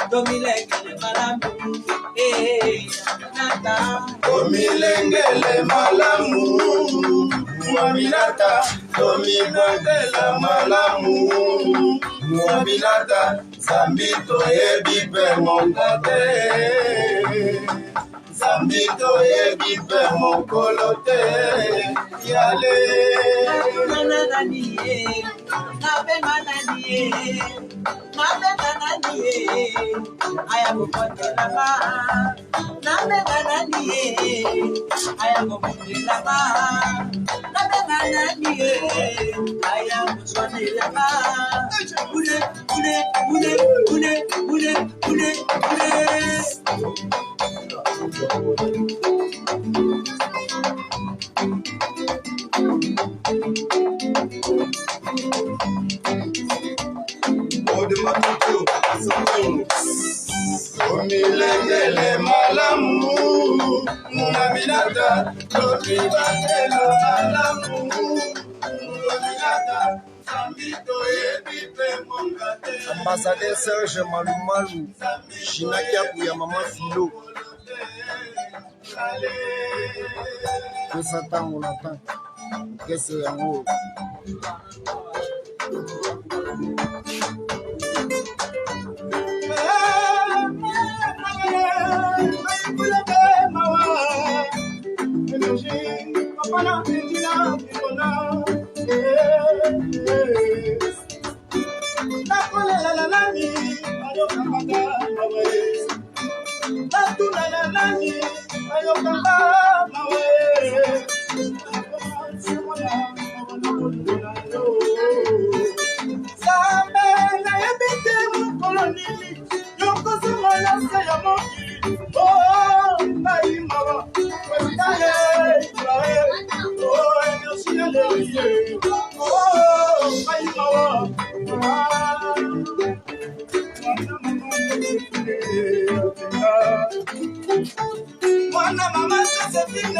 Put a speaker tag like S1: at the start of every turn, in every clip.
S1: Domilengele malamu, Aminata.
S2: Domilengele malamu, Aminata. Domilengele malamu, Aminata. Zambito ebipe mongote, Zambito ebipe mongolote, yale.
S1: Mananiye, nabe mananiye, nabe mananiye. I am a Mondelaba, nabe mananiye. I am a Mondelaba, nabe mananiye. I am a Mondelaba. Ule, ule, ule, ule, ule, ule, ule.
S2: Domilengele malamu, Aminata. Domilengele malamu, Aminata. Zambito ebipe mongate.
S3: Ambassadeur Serge Malumalu, Shinakia ya Mama Filo. Que ça t'a on attend. Que c'est en haut.
S2: Mwana mama Josephine,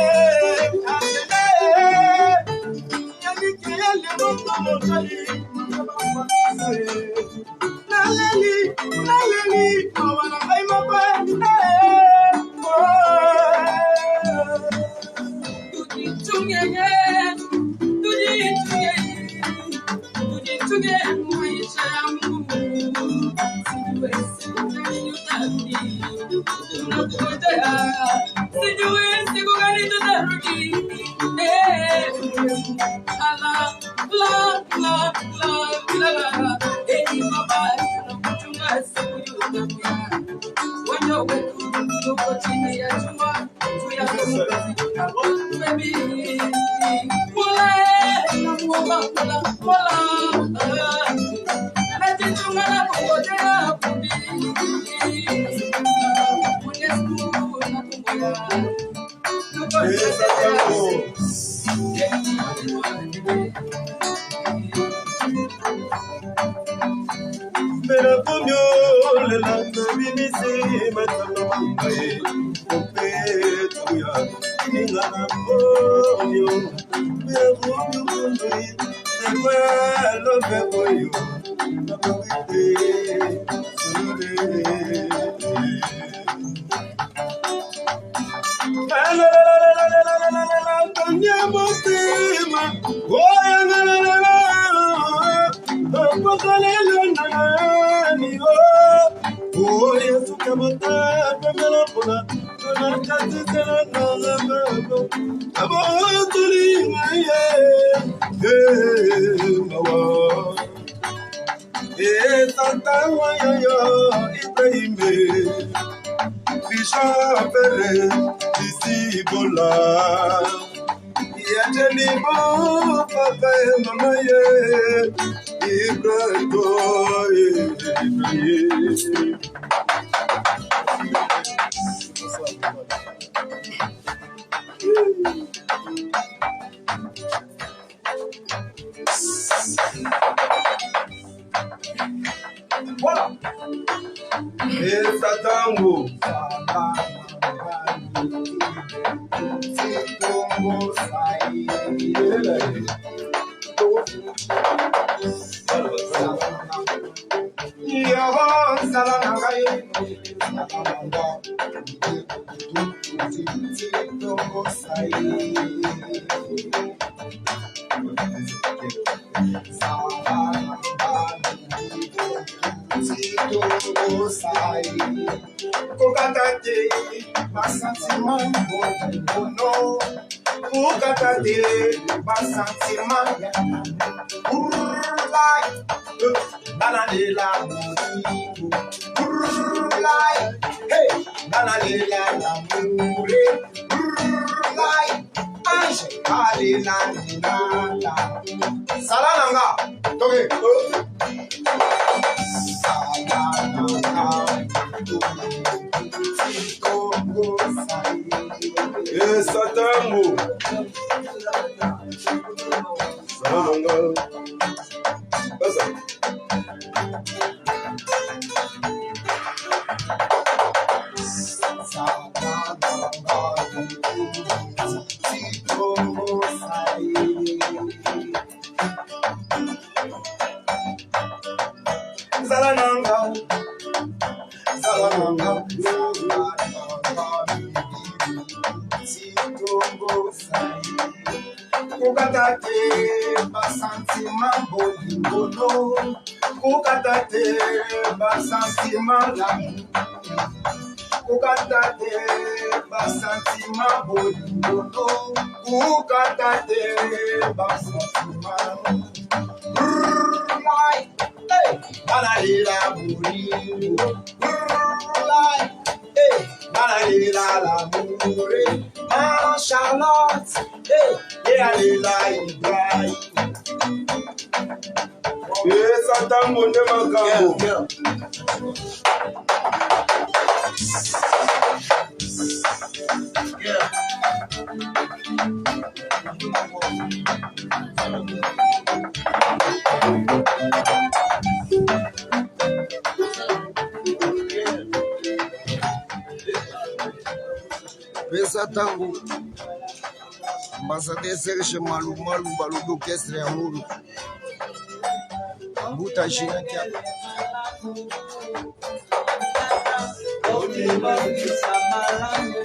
S4: Voilà.
S2: Et Satango. Yo, Salanga. Kokatate, basantiman bono. Kokatate, basantiman urlai, banalela murigo. Urlai, hey, banalela mure. Urlai, anje alela nada. Salananga, toge. Satango. Salananga. Basa. Salananga. Salananga. Kukatate basantima bolingono. Kukatate basantima lamu. Kukatate basantima bolingono. Kukatate basantima like hey banalila bolingo. Like hey banalila la mure. Ah Charlotte hey yeah lila Ibrahim. Yes, Satango nde makambo.
S3: Yeah. Pesa tangu ambassadeur Serge Malou Balou orchestre ya huru Mbuta Shinakia.
S1: Samalango